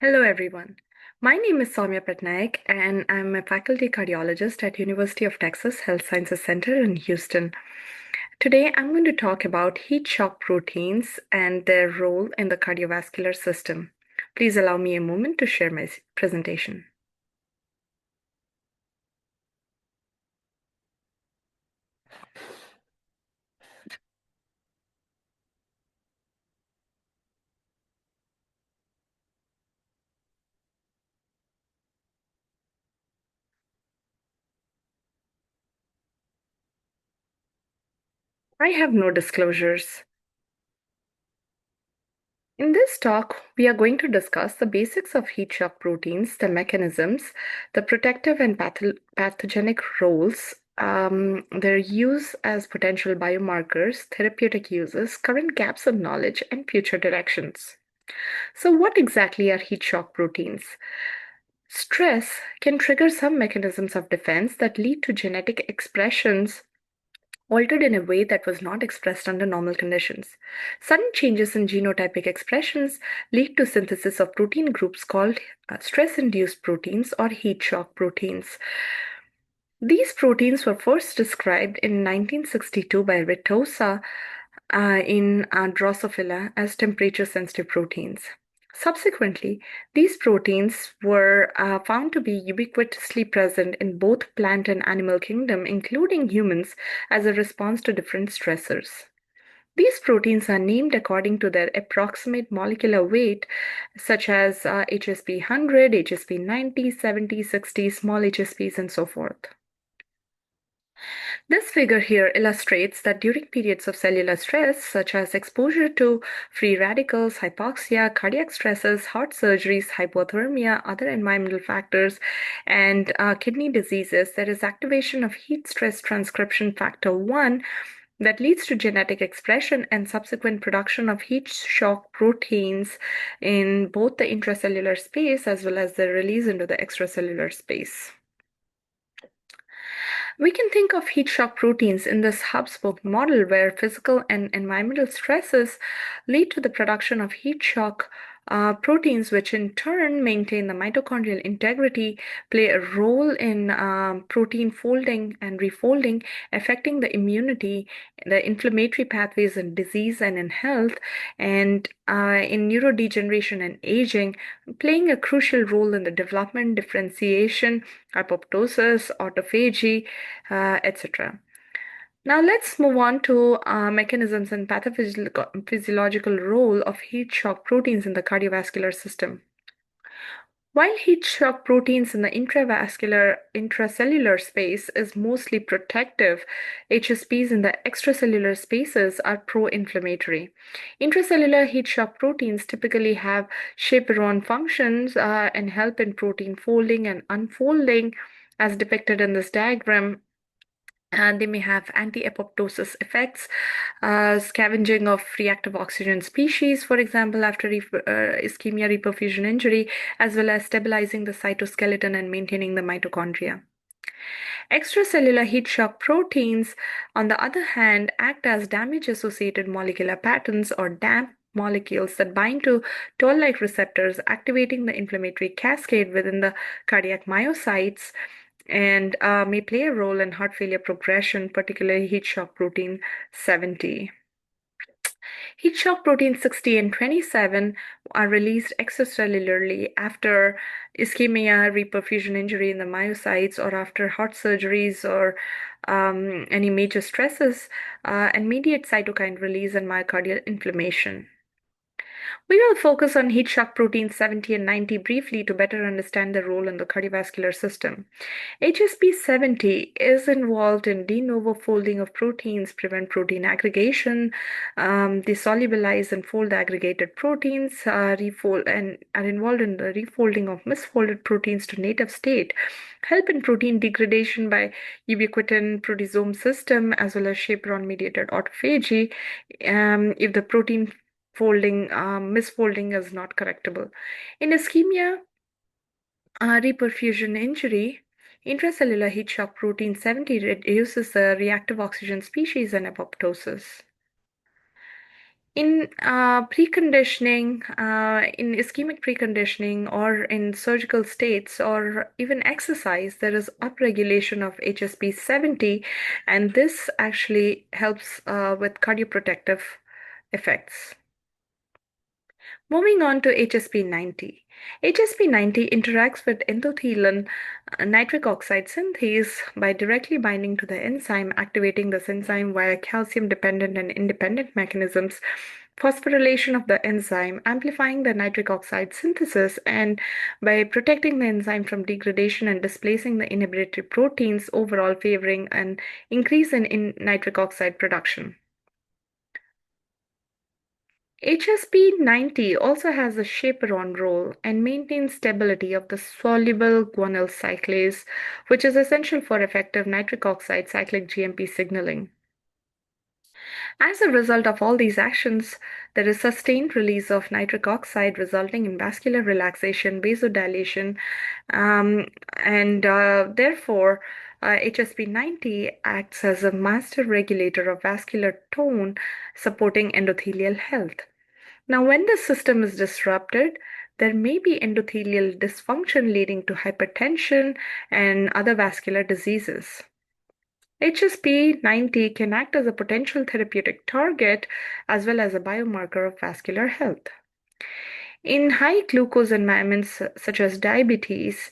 Hello, everyone. My name is Soumya Patnaik, and I'm a faculty cardiologist at University of Texas Health Sciences Center in Houston. Today, I'm going to talk about heat shock proteins and their role in the cardiovascular system. Please allow me a moment to share my presentation. I have no disclosures. In this talk, we are going to discuss the basics of heat shock proteins, the mechanisms, the protective and pathogenic roles, their use as potential biomarkers, therapeutic uses, current gaps of knowledge, and future directions. So, what exactly are heat shock proteins? Stress can trigger some mechanisms of defense that lead to genetic expressions altered in a way that was not expressed under normal conditions. Sudden changes in genotypic expressions lead to synthesis of protein groups called stress-induced proteins or heat shock proteins. These proteins were first described in 1962 by Ritosa in Drosophila as temperature-sensitive proteins. Subsequently, these proteins were found to be ubiquitously present in both plant and animal kingdom, including humans, as a response to different stressors. These proteins are named according to their approximate molecular weight, such as HSP 100, HSP 90, 70, 60, small HSPs, and so forth. This figure here illustrates that during periods of cellular stress, such as exposure to free radicals, hypoxia, cardiac stresses, heart surgeries, hypothermia, other environmental factors, and kidney diseases, there is activation of heat stress transcription factor 1 that leads to genetic expression and subsequent production of heat shock proteins in both the intracellular space as well as the release into the extracellular space. We can think of heat shock proteins in this hub-spoke model where physical and environmental stresses lead to the production of heat shock proteins, which in turn maintain the mitochondrial integrity, play a role in protein folding and refolding, affecting the immunity, the inflammatory pathways in disease and in health, and in neurodegeneration and aging, playing a crucial role in the development, differentiation, apoptosis, autophagy, etc. Now let's move on to mechanisms and pathophysiological role of heat shock proteins in the cardiovascular system. While heat shock proteins in the intracellular space is mostly protective, HSPs in the extracellular spaces are pro-inflammatory. Intracellular heat shock proteins typically have chaperone functions and help in protein folding and unfolding, as depicted in this diagram. And they may have anti-apoptosis effects, scavenging of reactive oxygen species, for example, after ischemia reperfusion injury, as well as stabilizing the cytoskeleton and maintaining the mitochondria. Extracellular heat shock proteins, on the other hand, act as damage-associated molecular patterns or DAMP molecules that bind to toll-like receptors, activating the inflammatory cascade within the cardiac myocytes and may play a role in heart failure progression, particularly heat shock protein 70. Heat shock protein 60 and 27 are released extracellularly after ischemia, reperfusion injury in the myocytes, or after heart surgeries or any major stresses, and mediate cytokine release and myocardial inflammation. We will focus on heat shock protein 70 and 90 briefly to better understand their role in the cardiovascular system. HSP 70 is involved in de novo folding of proteins, prevent protein aggregation, desolubilize and fold aggregated proteins, refold and are involved in the refolding of misfolded proteins to native state, help in protein degradation by ubiquitin proteasome system, as well as chaperone-mediated autophagy if the protein misfolding is not correctable. In ischemia, reperfusion injury, intracellular heat shock protein 70 reduces the reactive oxygen species and apoptosis. In ischemic preconditioning, or in surgical states, or even exercise, there is upregulation of HSP70, and this actually helps with cardioprotective effects. Moving on to HSP90. HSP90 interacts with endothelin nitric oxide synthase by directly binding to the enzyme, activating this enzyme via calcium-dependent and independent mechanisms, phosphorylation of the enzyme, amplifying the nitric oxide synthesis, and by protecting the enzyme from degradation and displacing the inhibitory proteins, overall favoring an increase in nitric oxide production. HSP90 also has a chaperone role and maintains stability of the soluble guanyl cyclase, which is essential for effective nitric oxide cyclic GMP signaling. As a result of all these actions, there is sustained release of nitric oxide, resulting in vascular relaxation, vasodilation, and therefore, HSP90 acts as a master regulator of vascular tone, supporting endothelial health. Now, when the system is disrupted, there may be endothelial dysfunction leading to hypertension and other vascular diseases. HSP90 can act as a potential therapeutic target as well as a biomarker of vascular health. In high glucose environments such as diabetes,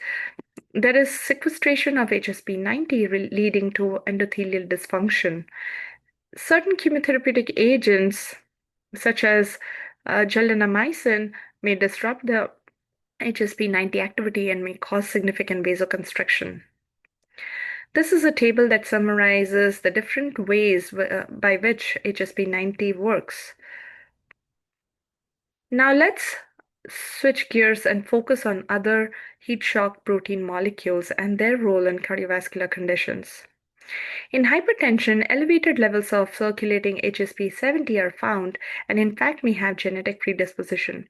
there is sequestration of HSP90 leading to endothelial dysfunction. Certain chemotherapeutic agents, such as geldenomycin, may disrupt the HSP90 activity and may cause significant vasoconstriction. This is a table that summarizes the different ways by which HSP90 works. Now let's switch gears and focus on other heat shock protein molecules and their role in cardiovascular conditions. In hypertension, elevated levels of circulating HSP70 are found and in fact may have genetic predisposition.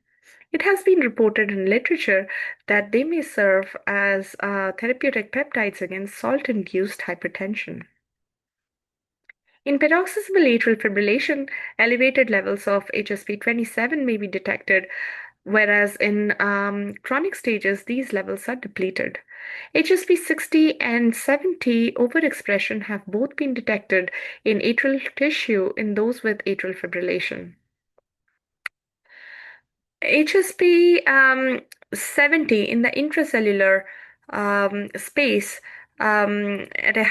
It has been reported in literature that they may serve as therapeutic peptides against salt-induced hypertension. In paroxysmal atrial fibrillation, elevated levels of HSP27 may be detected, whereas in chronic stages, these levels are depleted. HSP60 and 70 overexpression have both been detected in atrial tissue in those with atrial fibrillation. HSP 70 in the intracellular space, at a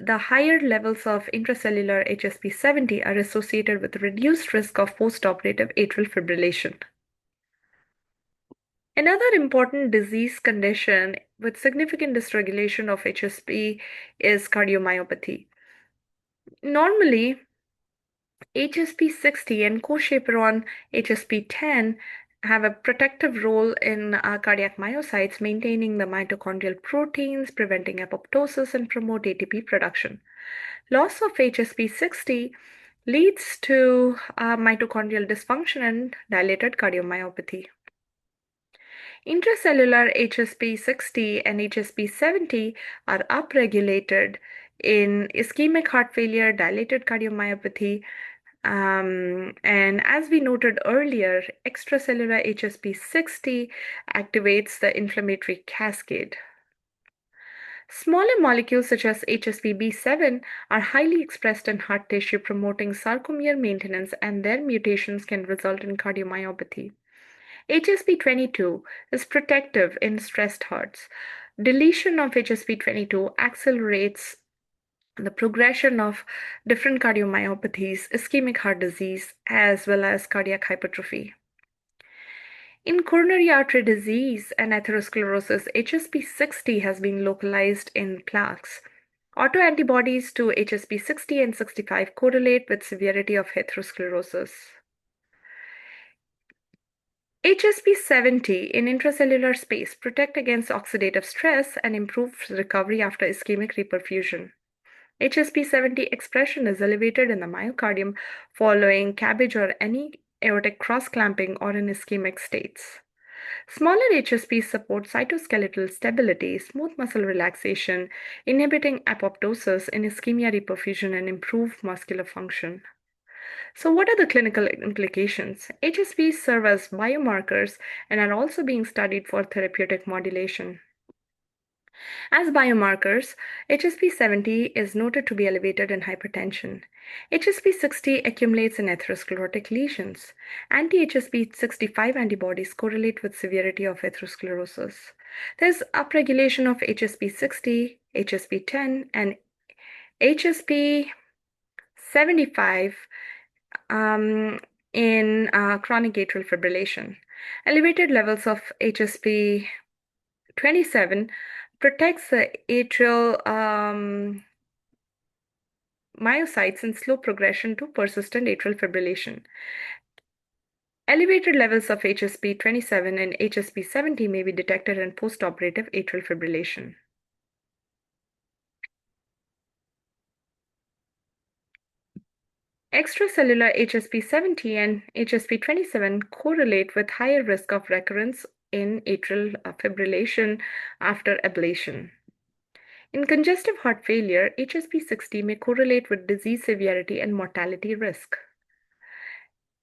the higher levels of intracellular HSP 70 are associated with reduced risk of postoperative atrial fibrillation. Another important disease condition with significant dysregulation of HSP is cardiomyopathy. Normally, HSP60 and co-chaperone HSP10 have a protective role in cardiac myocytes, maintaining the mitochondrial proteins, preventing apoptosis, and promote ATP production. Loss of HSP60 leads to mitochondrial dysfunction and dilated cardiomyopathy. Intracellular HSP60 and HSP70 are upregulated in ischemic heart failure, dilated cardiomyopathy, and as we noted earlier, extracellular HSP60 activates the inflammatory cascade. Smaller molecules such as HSPB7 are highly expressed in heart tissue, promoting sarcomere maintenance, and their mutations can result in cardiomyopathy. HSP22 is protective in stressed hearts. Deletion of HSP22 accelerates the progression of different cardiomyopathies, ischemic heart disease, as well as cardiac hypertrophy. In coronary artery disease and atherosclerosis, HSP60 has been localized in plaques. Autoantibodies to HSP60 and 65 correlate with severity of atherosclerosis. HSP70 in intracellular space protect against oxidative stress and improve recovery after ischemic reperfusion. HSP70 expression is elevated in the myocardium following CABG or any aortic cross-clamping or in ischemic states. Smaller HSPs support cytoskeletal stability, smooth muscle relaxation, inhibiting apoptosis in ischemia reperfusion, and improve muscular function. So, what are the clinical implications? HSPs serve as biomarkers and are also being studied for therapeutic modulation. As biomarkers, HSP70 is noted to be elevated in hypertension. HSP60 accumulates in atherosclerotic lesions. Anti-HSP65 antibodies correlate with severity of atherosclerosis. There's upregulation of HSP60, HSP10, and HSP75 um, in chronic atrial fibrillation. Elevated levels of HSP27 protects the atrial myocytes in slow progression to persistent atrial fibrillation. Elevated levels of HSP27 and HSP70 may be detected in postoperative atrial fibrillation. Extracellular HSP70 and HSP27 correlate with higher risk of recurrence in atrial fibrillation after ablation. In congestive heart failure, HSP60 may correlate with disease severity and mortality risk.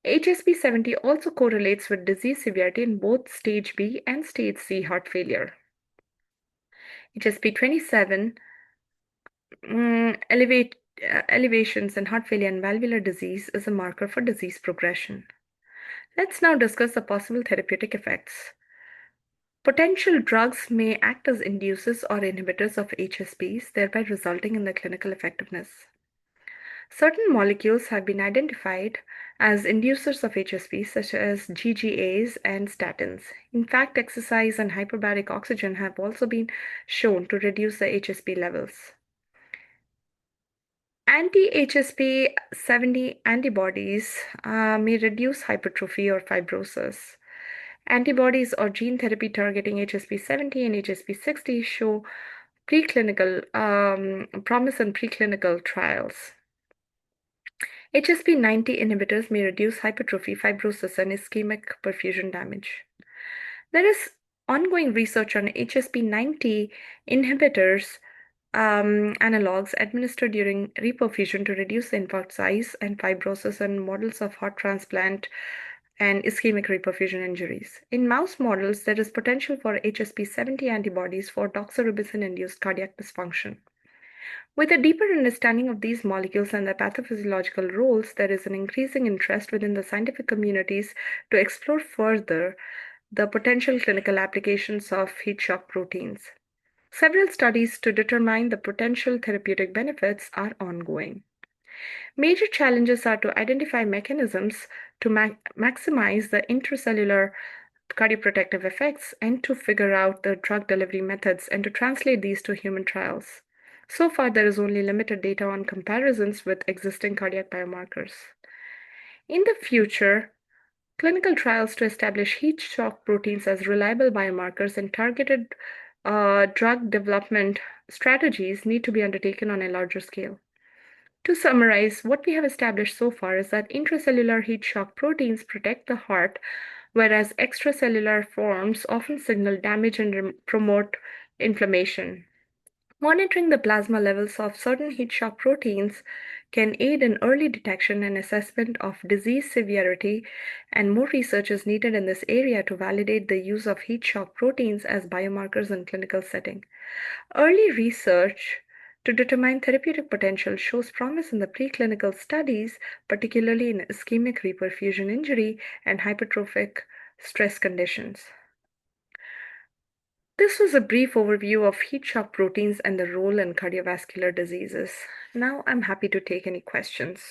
HSP70 also correlates with disease severity in both stage B and stage C heart failure. HSP27 elevations in heart failure and valvular disease is a marker for disease progression. Let's now discuss the possible therapeutic effects. Potential drugs may act as inducers or inhibitors of HSPs, thereby resulting in the clinical effectiveness. Certain molecules have been identified as inducers of HSP, such as GGAs and statins. In fact, exercise and hyperbaric oxygen have also been shown to reduce the HSP levels. Anti-HSP70 antibodies may reduce hypertrophy or fibrosis. Antibodies or gene therapy targeting HSP70 and HSP60 show preclinical promise in preclinical trials. HSP90 inhibitors may reduce hypertrophy, fibrosis, and ischemic perfusion damage. There is ongoing research on HSP90 inhibitors analogs administered during reperfusion to reduce the infarct size and fibrosis in models of heart transplant and ischemic reperfusion injuries. In mouse models, there is potential for HSP70 antibodies for doxorubicin-induced cardiac dysfunction. With a deeper understanding of these molecules and their pathophysiological roles, there is an increasing interest within the scientific communities to explore further the potential clinical applications of heat shock proteins. Several studies to determine the potential therapeutic benefits are ongoing. Major challenges are to identify mechanisms to maximize the intracellular cardioprotective effects and to figure out the drug delivery methods and to translate these to human trials. So far, there is only limited data on comparisons with existing cardiac biomarkers. In the future, clinical trials to establish heat shock proteins as reliable biomarkers and targeted drug development strategies need to be undertaken on a larger scale. To summarize, what we have established so far is that intracellular heat shock proteins protect the heart, whereas extracellular forms often signal damage and promote inflammation. Monitoring the plasma levels of certain heat shock proteins can aid in early detection and assessment of disease severity, and more research is needed in this area to validate the use of heat shock proteins as biomarkers in clinical setting. Early research to determine therapeutic potential shows promise in the preclinical studies, particularly in ischemic reperfusion injury and hypertrophic stress conditions. This was a brief overview of heat shock proteins and their role in cardiovascular diseases. Now I'm happy to take any questions.